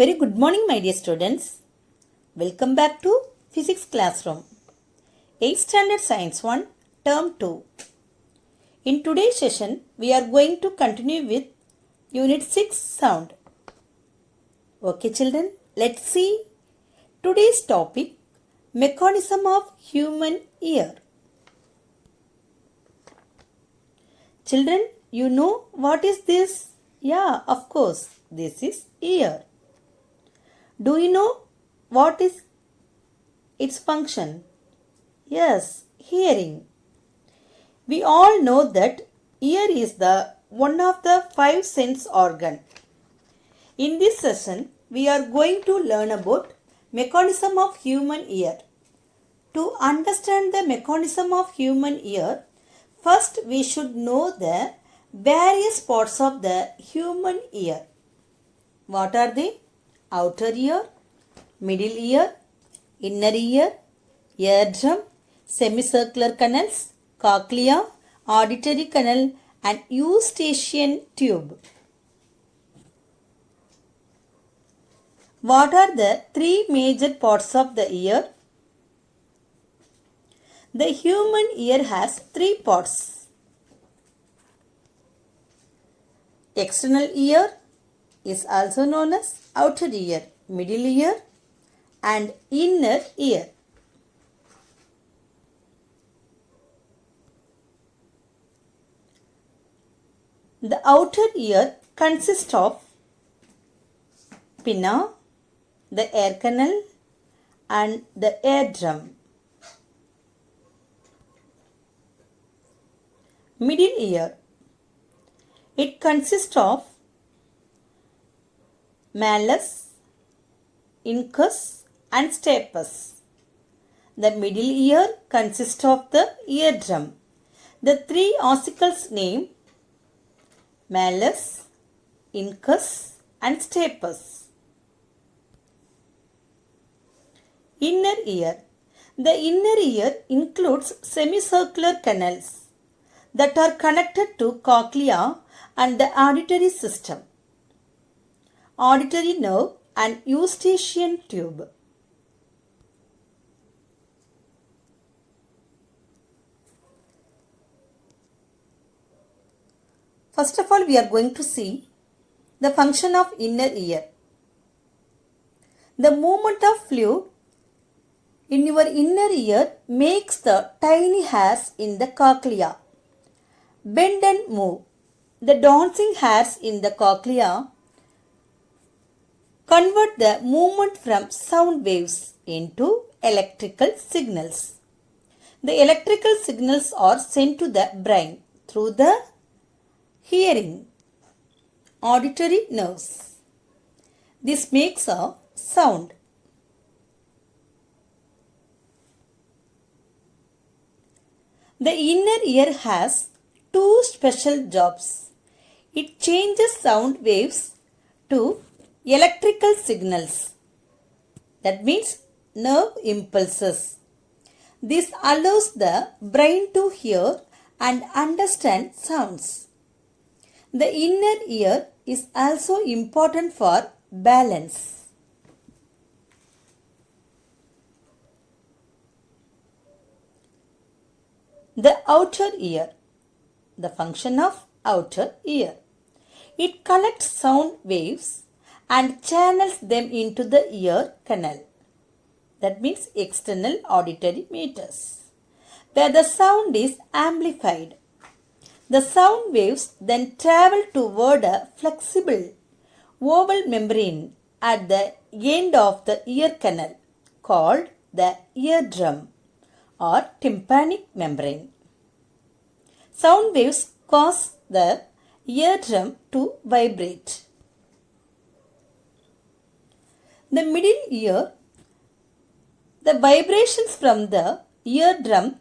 Very good morning, my dear students. Welcome back to Physics Classroom. 8th Standard Science 1, Term 2. In today's session, we are going to continue with Unit 6 Sound. Okay, children, let's see today's topic, Mechanism of Human Ear. Children, you know what is this? Yeah, of course, this is ear. Do you know what is its function? Yes, hearing. We all know that ear is the one of the 5 sense organ. In this session, we are going to learn about mechanism of human ear. To understand the mechanism of human ear, first we should know the various parts of the human ear. What are they? Outer ear, middle ear, inner ear, eardrum, semicircular canals, cochlea, auditory canal and eustachian tube. What are the 3 major parts of the ear? The human ear has 3 parts. External ear is also known as outer ear, middle ear and inner ear. The outer ear consists of pinna, the air canal and the eardrum. Middle ear, it consists of malleus, incus and stapes. The middle ear consists of the eardrum. The 3 ossicles name malleus, incus and stapes. Inner ear. The inner ear includes semicircular canals that are connected to cochlea and the auditory system, auditory nerve and eustachian tube. First of all, we are going to see the function of inner ear. The movement of fluid in your inner ear makes the tiny hairs in the cochlea bend and move. The dancing hairs in the cochlea convert the movement from sound waves into electrical signals. The electrical signals are sent to the brain through the hearing, auditory nerves. This makes a sound. The inner ear has 2 special jobs. It changes sound waves to electrical signals. That means nerve impulses. This allows the brain to hear and understand sounds. The inner ear is also important for balance. The outer ear. The function of outer ear. It collects sound waves and channels them into the ear canal. That means external auditory meters, where the sound is amplified. The sound waves then travel toward a flexible oval membrane at the end of the ear canal called the eardrum or tympanic membrane. Sound waves cause the eardrum to vibrate. The middle ear, the vibrations from the eardrum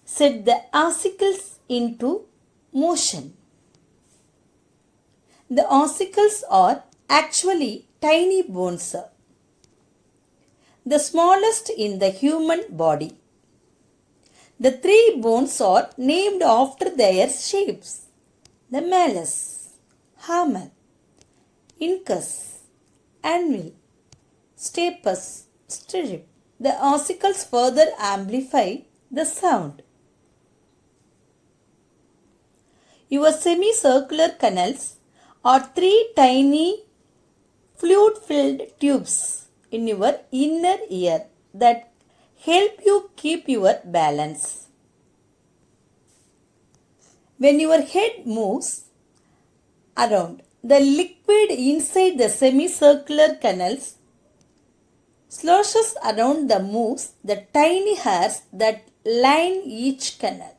set the ossicles into motion. The ossicles are actually tiny bones, the smallest in the human body. The 3 bones are named after their shapes. The malleus, hammer, incus anvil, stapes, stirrup. The ossicles further amplify the sound. Your semicircular canals are three tiny fluid-filled tubes in your inner ear that help you keep your balance. When your head moves around, the liquid inside the semicircular canals sloshes around the moves the tiny hairs that line each canal.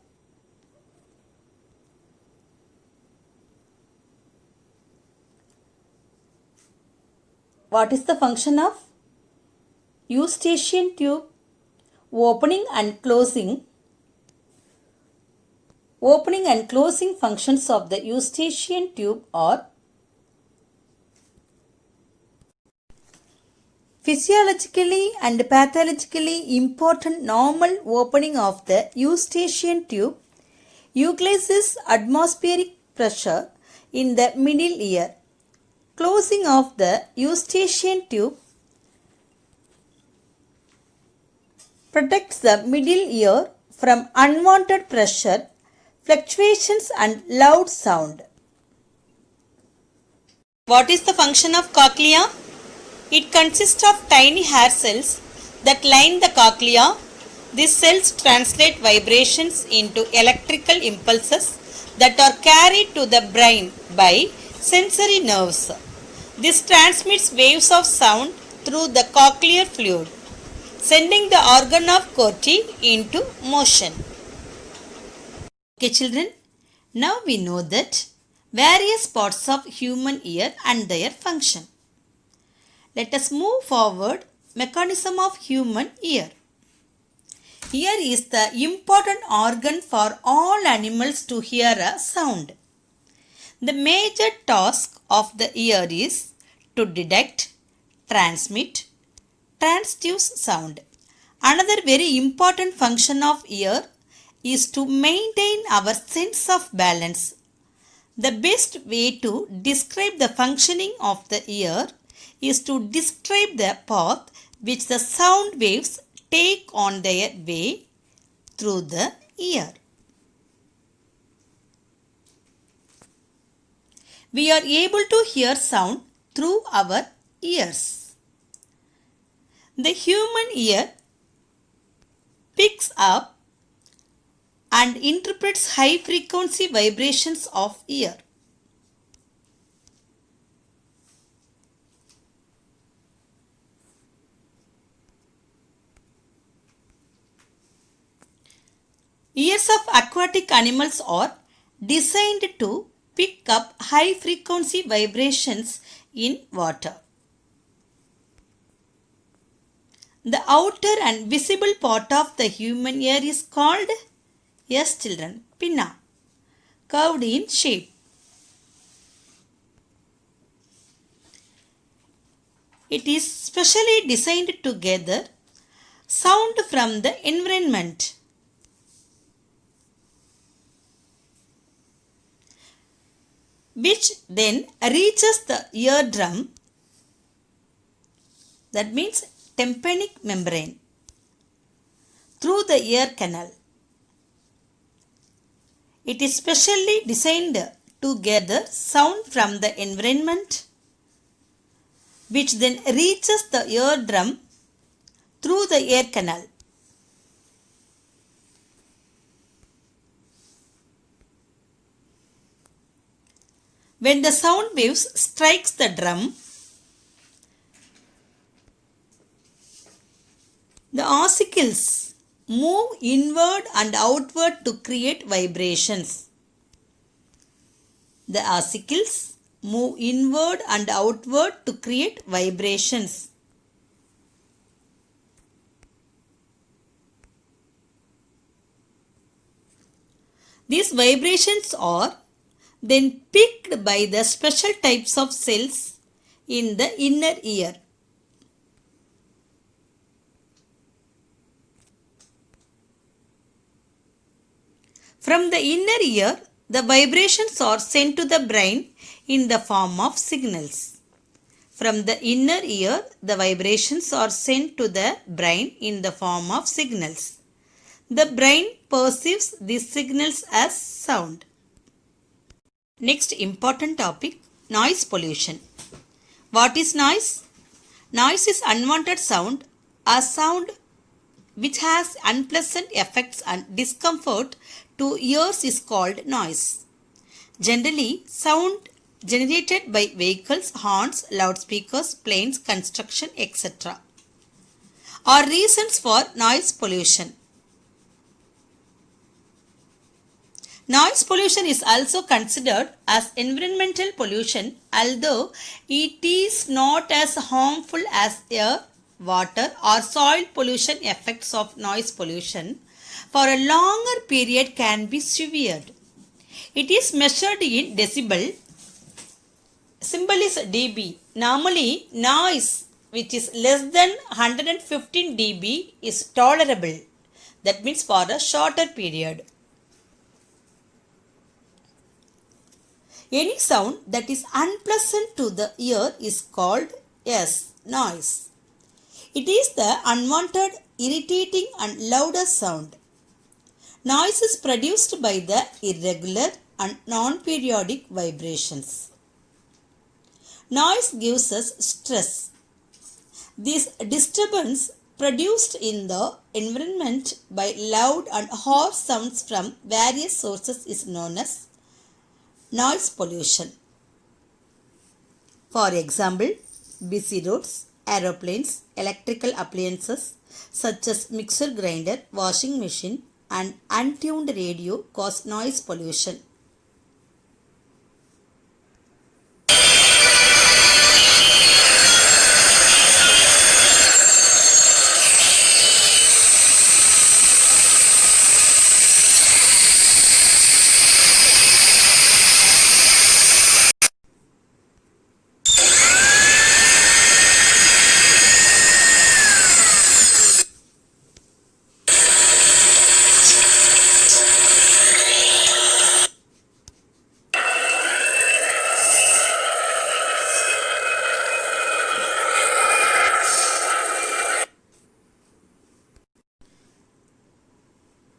What is the function of eustachian tube? Opening and closing functions of the eustachian tube are physiologically and pathologically important. Normal opening of the eustachian tube equalizes atmospheric pressure in the middle ear. Closing of the eustachian tube protects the middle ear from unwanted pressure, fluctuations and loud sound. What is the function of cochlea? It consists of tiny hair cells that line the cochlea. These cells translate vibrations into electrical impulses that are carried to the brain by sensory nerves. This transmits waves of sound through the cochlear fluid, sending the organ of Corti into motion. Okay children, now we know that various parts of human ear and their function. Let us move forward. Mechanism of human ear. Ear is the important organ for all animals to hear a sound. The major task of the ear is to detect, transmit, transduce sound. Another very important function of ear is to maintain our sense of balance. The best way to describe the functioning of the ear is to describe the path which the sound waves take on their way through the ear. We are able to hear sound through our ears. The human ear picks up and interprets high frequency vibrations of ear. Ears of aquatic animals are designed to pick up high frequency vibrations in water. The outer and visible part of the human ear is called, yes children, pinna, curved in shape. It is specially designed to gather sound from the environment. Which then reaches the eardrum, that means tympanic membrane, through the ear canal. It is specially designed to gather sound from the environment, which then reaches the eardrum through the ear canal. When the sound waves strikes the drum, the ossicles move inward and outward to create vibrations. The ossicles move inward and outward to create vibrations. These vibrations are then picked by the special types of cells in the inner ear. From the inner ear, the vibrations are sent to the brain in the form of signals. From the inner ear, the vibrations are sent to the brain in the form of signals. The brain perceives these signals as sound. Next important topic, noise pollution. What is noise? Noise is unwanted sound, a sound which has unpleasant effects and discomfort to ears is called noise. Generally, sound generated by vehicles, horns, loudspeakers, planes, construction, etc. are reasons for noise pollution. Noise pollution is also considered as environmental pollution, although it is not as harmful as air, water or soil pollution. Effects of noise pollution for a longer period can be severe. It is measured in decibel. Symbol is dB. Normally, noise which is less than 115 dB is tolerable. That means for a shorter period. Any sound that is unpleasant to the ear is called noise. It is the unwanted, irritating and louder sound. Noise is produced by the irregular and non-periodic vibrations. Noise gives us stress. This disturbance produced in the environment by loud and harsh sounds from various sources is known as noise pollution. For example, busy roads, aeroplanes, electrical appliances such as mixer grinder, washing machine and untuned radio cause noise pollution.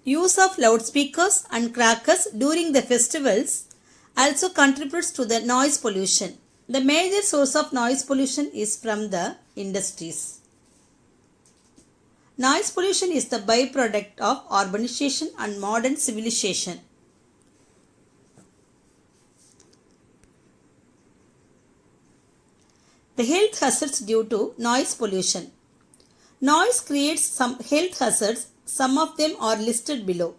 Use of loudspeakers and crackers during the festivals also contributes to the noise pollution. The major source of noise pollution is from the industries. Noise pollution is the byproduct of urbanization and modern civilization. The health hazards due to noise pollution. Noise creates some health hazards. Some of them are listed below.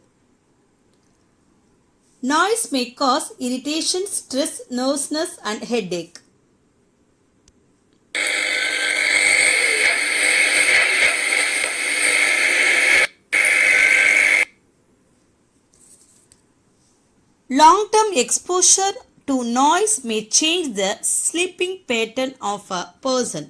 Noise may cause irritation, stress, nervousness and headache. Long-term exposure to noise may change the sleeping pattern of a person.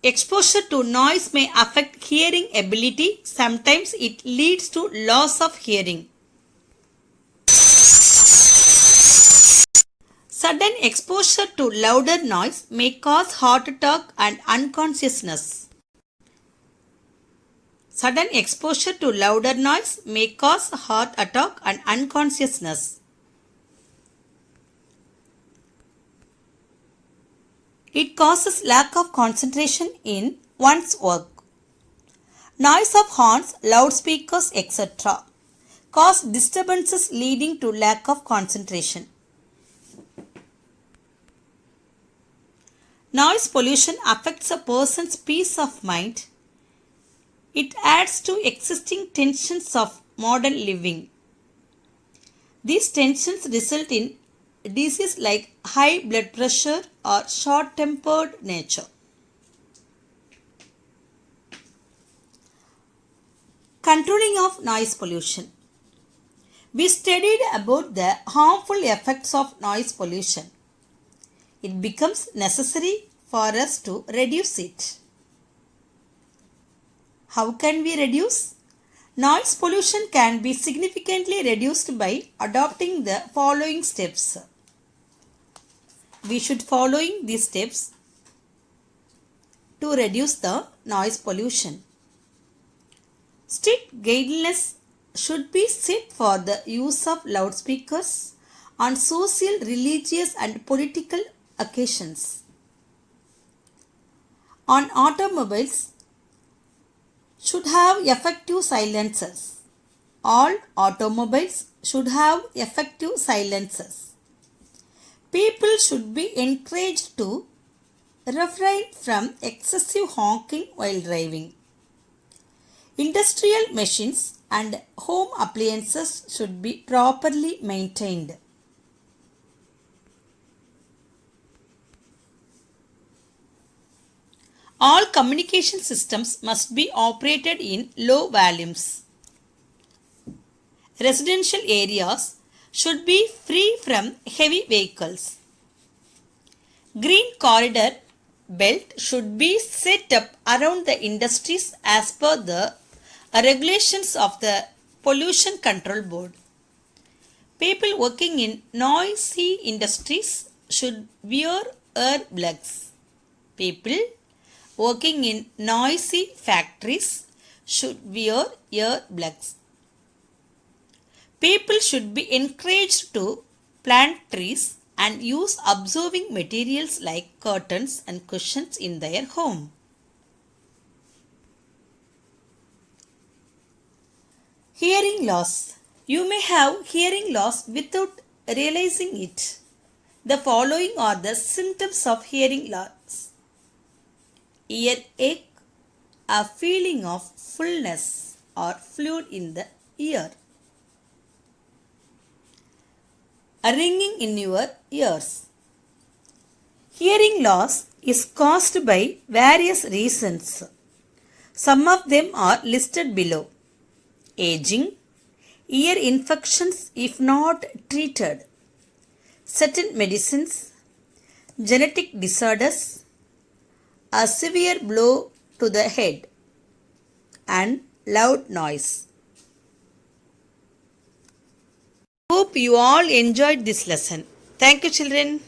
Exposure to noise may affect hearing ability. Sometimes it leads to loss of hearing. Sudden exposure to louder noise may cause heart attack and unconsciousness. Sudden exposure to louder noise may cause heart attack and unconsciousness. It causes lack of concentration in one's work. Noise of horns, loudspeakers, etc. cause disturbances leading to lack of concentration. Noise pollution affects a person's peace of mind. It adds to existing tensions of modern living. These tensions result in diseases like high blood pressure or short-tempered nature. Controlling of noise pollution. We studied about the harmful effects of noise pollution. It becomes necessary for us to reduce it. How can we reduce? Noise pollution can be significantly reduced by adopting the following steps. We should following these steps to reduce the noise pollution. Strict guidelines should be set for the use of loudspeakers on social, religious and political occasions. On automobiles should have effective silencers. All automobiles should have effective silencers. People should be encouraged to refrain from excessive honking while driving. Industrial machines and home appliances should be properly maintained. All communication systems must be operated in low volumes. Residential areas should be free from heavy vehicles. Green corridor belt should be set up around the industries as per the regulations of the Pollution Control Board. People working in noisy industries should wear earplugs. People working in noisy factories should wear earplugs. People should be encouraged to plant trees and use absorbing materials like curtains and cushions in their home. Hearing loss. You may have hearing loss without realizing it. The following are the symptoms of hearing loss: earache, a feeling of fullness or fluid in the ear, a ringing in your ears. Hearing loss is caused by various reasons. Some of them are listed below: aging, ear infections if not treated, certain medicines, genetic disorders, a severe blow to the head, and loud noise. Hope you all enjoyed this lesson. Thank you, children.